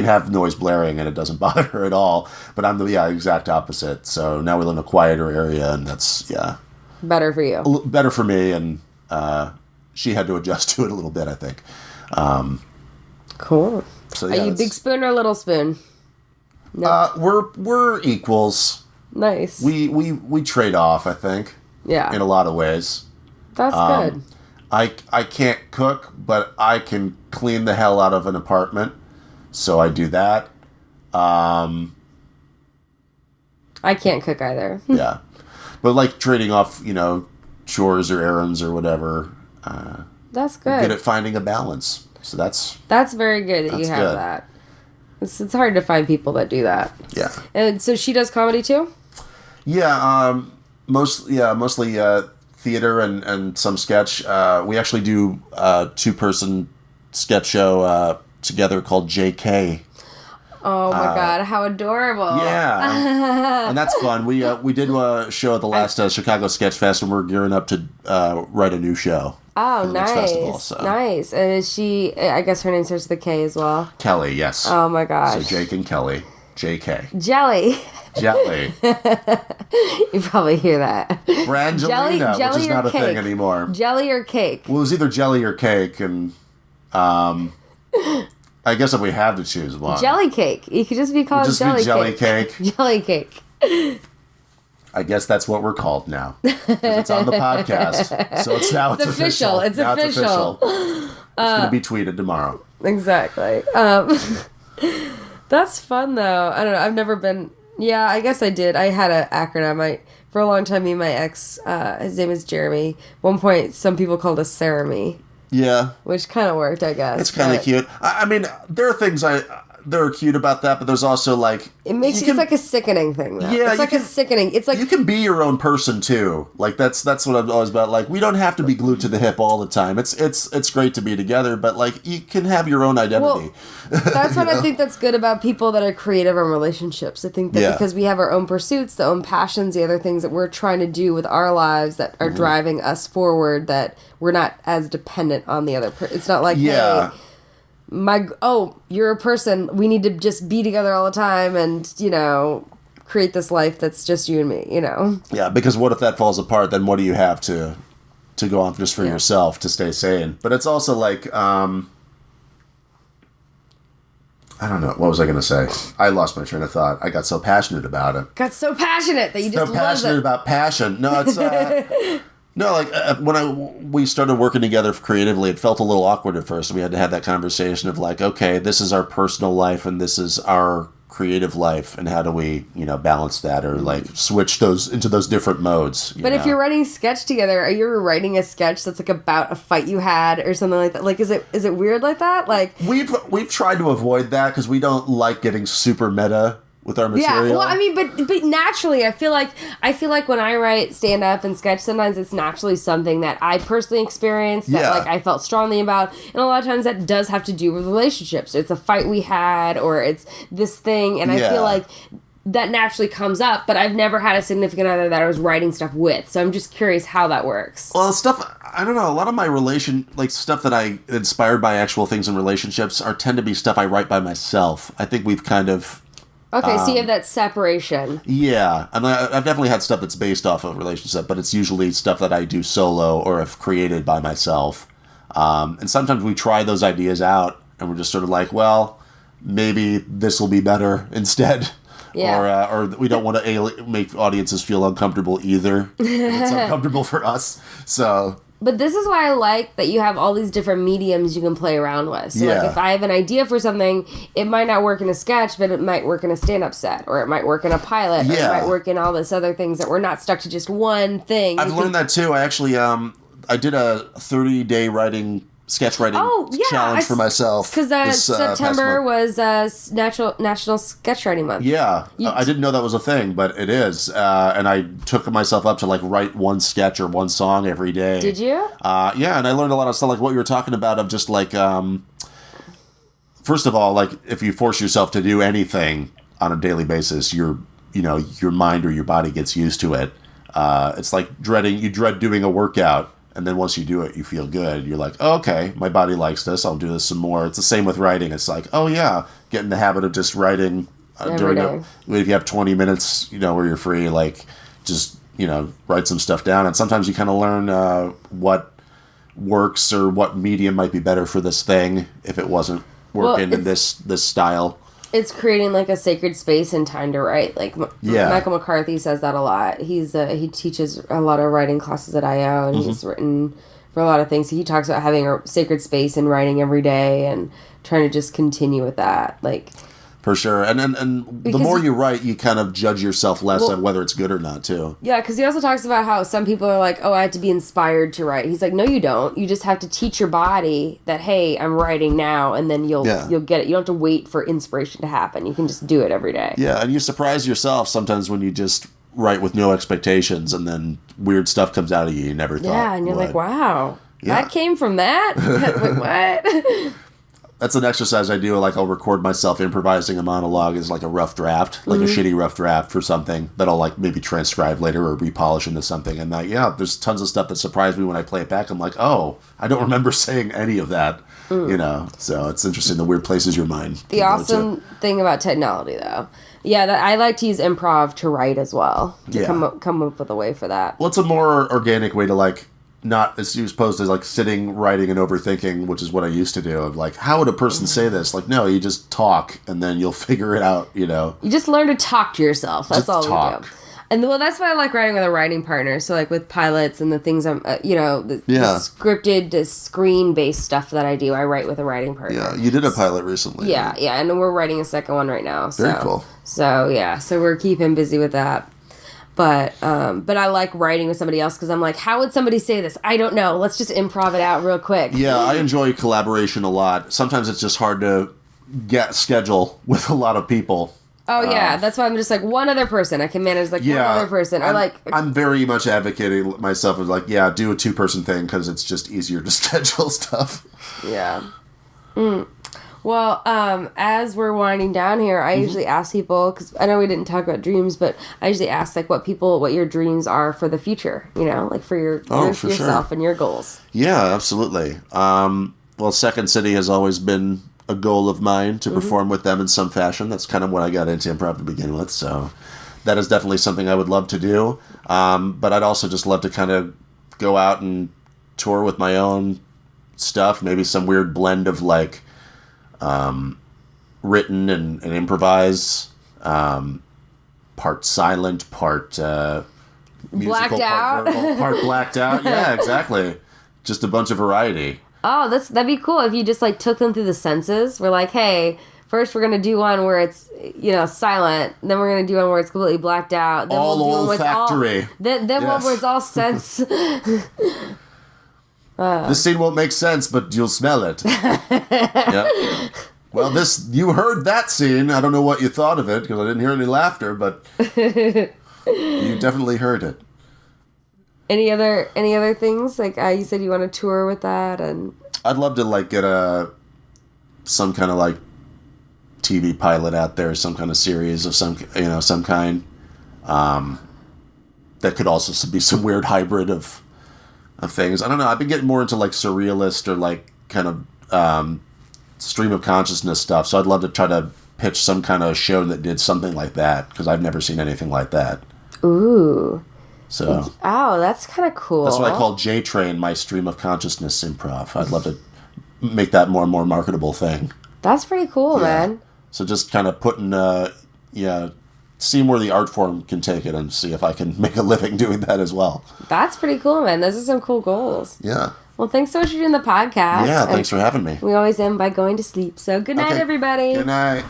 Speaker 3: have noise blaring and it doesn't bother her at all. But I'm the exact opposite. So now we live in a quieter area, and that's
Speaker 1: better for you.
Speaker 3: Better for me, and she had to adjust to it a little bit, I think.
Speaker 1: Cool.
Speaker 3: So
Speaker 1: Are you big spoon or little spoon? No.
Speaker 3: We're equals.
Speaker 1: Nice.
Speaker 3: We trade off, I think.
Speaker 1: Yeah.
Speaker 3: In a lot of ways.
Speaker 1: That's good.
Speaker 3: I can't cook, but I can clean the hell out of an apartment, so I do that.
Speaker 1: I can't cook either.
Speaker 3: Yeah. But, like, trading off, chores or errands or whatever.
Speaker 1: That's good.
Speaker 3: Good at finding a balance. So that's
Speaker 1: very good that you have
Speaker 3: good.
Speaker 1: that. It's hard to find people that do that.
Speaker 3: Yeah.
Speaker 1: And so she does comedy too?
Speaker 3: Yeah, mostly theater and some sketch. We actually do a 2-person sketch show together called JK.
Speaker 1: Oh my God, how adorable.
Speaker 3: Yeah. And that's fun. We did a show at the last Chicago Sketch Fest, and we're gearing up to write a new show.
Speaker 1: Oh,
Speaker 3: for the next
Speaker 1: nice.
Speaker 3: festival, so.
Speaker 1: Nice. And is she, I guess her name starts with a K as well?
Speaker 3: Kelly, yes.
Speaker 1: Oh my gosh.
Speaker 3: So Jake and Kelly. JK.
Speaker 1: Jelly.
Speaker 3: Jelly.
Speaker 1: You probably hear that.
Speaker 3: Brangelina,
Speaker 1: jelly
Speaker 3: which is
Speaker 1: or
Speaker 3: not a
Speaker 1: cake?
Speaker 3: thing anymore.
Speaker 1: Jelly or cake?
Speaker 3: Well, it was either jelly or cake, and I guess if we have to choose one.
Speaker 1: Jelly cake. You could just be called
Speaker 3: just
Speaker 1: jelly
Speaker 3: be jelly
Speaker 1: cake.
Speaker 3: cake.
Speaker 1: Jelly cake.
Speaker 3: I guess that's what we're called now. 'Cause it's on the podcast. So it's official.
Speaker 1: It's
Speaker 3: now
Speaker 1: official.
Speaker 3: It's official. It's going to be tweeted tomorrow.
Speaker 1: Exactly. That's fun though. I don't know. I've never been. Yeah, I guess I did. I had an acronym. For a long time, me and my ex, his name is Jeremy. At one point, some people called us Sarah-me.
Speaker 3: Yeah.
Speaker 1: Which kind of worked, I guess.
Speaker 3: It's kind of cute. I mean, there are things that are cute about that, but there's also, like...
Speaker 1: It's like a sickening thing, though.
Speaker 3: Yeah,
Speaker 1: it's like a sickening... It's like...
Speaker 3: You can be your own person, too. Like, that's what I'm always about. Like, we don't have to be glued to the hip all the time. It's great to be together, but, like, you can have your own identity.
Speaker 1: Well, that's what I think that's good about people that are creative in relationships. I think that because we have our own pursuits, the own passions, the other things that we're trying to do with our lives that are driving us forward, that we're not as dependent on the other person. It's not like, hey... you're a person, we need to just be together all the time and, create this life that's just you and me,
Speaker 3: Yeah, because what if that falls apart, then what do you have to go on just for yourself to stay sane? But it's also like, I don't know, what was I going to say? I lost my train of thought. I got so passionate about it.
Speaker 1: Got so passionate that you just
Speaker 3: so passionate about passion. No, it's... No, like, when we started working together creatively, it felt a little awkward at first. We had to have that conversation of, like, okay, this is our personal life and this is our creative life, and how do we, balance that, or, like, switch those into those different modes.
Speaker 1: But if you're writing sketch together, are you writing a sketch that's, like, about a fight you had or something like that? Like, is it weird like that? Like,
Speaker 3: we've tried to avoid that because we don't like getting super meta with our material.
Speaker 1: Yeah, well, I mean, but naturally, I feel like when I write stand up and sketch, sometimes it's naturally something that I personally experienced that like I felt strongly about, and a lot of times that does have to do with relationships. It's a fight we had, or it's this thing, and I feel like that naturally comes up. But I've never had a significant other that I was writing stuff with, so I'm just curious how that works.
Speaker 3: Well, I don't know. A lot of my stuff that I inspired by actual things in relationships tend to be stuff I write by myself. I think we've kind of.
Speaker 1: Okay, so you have that separation.
Speaker 3: Yeah, I mean, I've definitely had stuff that's based off of a relationship, but it's usually stuff that I do solo or have created by myself. And sometimes we try those ideas out, and we're just sort of like, well, maybe this will be better instead.
Speaker 1: Yeah.
Speaker 3: Or we don't want to make audiences feel uncomfortable either. It's uncomfortable for us. So.
Speaker 1: But this is why I like that you have all these different mediums you can play around with. So, like, if I have an idea for something, it might not work in a sketch, but it might work in a stand-up set, or it might work in a pilot, or it might work in all this other things that we're not stuck to just one thing.
Speaker 3: I've learned that, too. I actually, I did a 30-day sketch writing challenge for myself.
Speaker 1: Because September was National Sketch Writing Month.
Speaker 3: Yeah. I didn't know that was a thing, but it is. And I took myself up to, like, write one sketch or one song every day.
Speaker 1: Did you?
Speaker 3: Yeah, and I learned a lot of stuff, like what you were talking about, of just, like, first of all, like, if you force yourself to do anything on a daily basis, your mind or your body gets used to it. It's like you dread doing a workout. And then once you do it, you feel good. You're like, oh, okay, my body likes this. I'll do this some more. It's the same with writing. It's like, oh, yeah, get in the habit of just writing if you have 20 minutes, where you're free, like, just, write some stuff down. And sometimes you kind of learn what works or what medium might be better for this thing if it wasn't working in this style.
Speaker 1: It's creating, like, a sacred space and time to write. Like, Michael McCarthy says that a lot. He teaches a lot of writing classes at IO, and he's written for a lot of things. So he talks about having a sacred space and writing every day and trying to just continue with that. Like,
Speaker 3: for sure. And the more you write, you kind of judge yourself less on whether it's good or not, too. Yeah,
Speaker 1: because he also talks about how some people are like, oh, I have to be inspired to write. He's like, no, you don't. You just have to teach your body that, hey, I'm writing now, and then you'll get it. You don't have to wait for inspiration to happen. You can just do it every day.
Speaker 3: Yeah, and you surprise yourself sometimes when you just write with no expectations, and then weird stuff comes out of you never thought.
Speaker 1: Yeah, and you're like, wow, that came from that? Wait, what?
Speaker 3: That's an exercise I do. Like, I'll record myself improvising a monologue as, like, a rough draft, like a shitty rough draft for something that I'll, like, maybe transcribe later or repolish into something. And there's tons of stuff that surprised me when I play it back. I'm like, oh, I don't remember saying any of that, So it's interesting, the weird places your mind can
Speaker 1: The awesome thing about technology, though. Yeah, I like to use improv to write as well, to come up with a way for that.
Speaker 3: Well, it's a more organic way to, like, not as opposed to, like, sitting, writing, and overthinking, which is what I used to do. Of, like, how would a person say this? Like, no, you just talk, and then you'll figure it out, You
Speaker 1: just learn to talk to yourself. That's all we do. And, well, that's why I like writing with a writing partner. So, like, with pilots and the things the scripted, the screen-based stuff that I do, I write with a writing partner.
Speaker 3: Yeah, you did a pilot recently.
Speaker 1: Yeah, right? Yeah, and we're writing a second one right now.
Speaker 3: Very cool.
Speaker 1: So, yeah, so we're keeping busy with that. But I like writing with somebody else because I'm like, how would somebody say this? I don't know. Let's just improv it out real quick.
Speaker 3: Yeah, I enjoy collaboration a lot. Sometimes it's just hard to schedule with a lot of people.
Speaker 1: Oh, yeah. That's why I'm just like, one other person. I can manage, like, one other person.
Speaker 3: I'm very much advocating myself as, like, do a 2-person thing because it's just easier to schedule stuff.
Speaker 1: Yeah. Well, as we're winding down here, I usually ask people, because I know we didn't talk about dreams, but I usually ask, like, what your dreams are for the future, like for yourself and your goals.
Speaker 3: Yeah, absolutely. Well, Second City has always been a goal of mine to perform with them in some fashion. That's kind of what I got into improv to begin with, so that is definitely something I would love to do. But I'd also just love to kind of go out and tour with my own stuff, maybe some weird blend of, like, written and improvise, part silent, part musical,
Speaker 1: blacked out,
Speaker 3: part blacked out. Yeah, exactly. Just a bunch of variety.
Speaker 1: Oh, that'd be cool if you just, like, took them through the senses. We're like, hey, first we're gonna do one where it's silent, then we're gonna do one where it's completely blacked out. Then
Speaker 3: all olfactory.
Speaker 1: Then one where it's all sense.
Speaker 3: This scene won't make sense, but you'll smell it. Yep. Well, you heard that scene. I don't know what you thought of it, because I didn't hear any laughter, but you definitely heard it.
Speaker 1: Any other things? Like, you said you want to tour with that, and
Speaker 3: I'd love to, like, get some kind of, like, TV pilot out there, some kind of series of some kind. That could also be some weird hybrid of things. I don't know. I've been getting more into, like, surrealist or, like, kind of stream of consciousness stuff. So I'd love to try to pitch some kind of show that did something like that, because I've never seen anything like that.
Speaker 1: Ooh.
Speaker 3: So.
Speaker 1: Oh, that's kind of cool.
Speaker 3: That's what I call J-Train, my stream of consciousness improv. I'd love to make that more and more marketable thing.
Speaker 1: That's pretty cool,
Speaker 3: Yeah.
Speaker 1: man.
Speaker 3: So just kind of putting, seeing where the art form can take it and see if I can make a living doing that as well.
Speaker 1: That's pretty cool, man. Those are some cool goals.
Speaker 3: Yeah.
Speaker 1: Well, thanks so much for doing the podcast.
Speaker 3: Yeah, thanks for having me.
Speaker 1: We always end by going to sleep. So good night,
Speaker 3: Okay.
Speaker 1: everybody.
Speaker 3: Good night.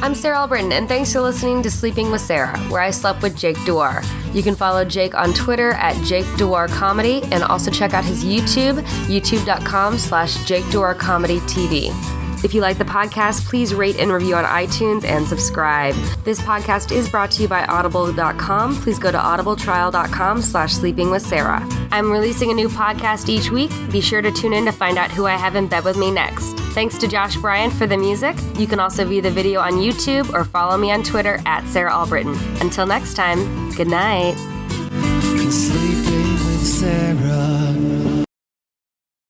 Speaker 1: I'm Sarah Albritton, and thanks for listening to Sleeping with Sarah, where I slept with Jake Dewar. You can follow Jake on Twitter at Jake Dewar Comedy, and also check out his YouTube, youtube.com/Jake Dewar Comedy TV. If you like the podcast, please rate and review on iTunes and subscribe. This podcast is brought to you by audible.com. Please go to audibletrial.com/sleepingwithsarah. I'm releasing a new podcast each week. Be sure to tune in to find out who I have in bed with me next. Thanks to Josh Bryant for the music. You can also view the video on YouTube or follow me on Twitter at Sarah Albritton. Until next time, good night.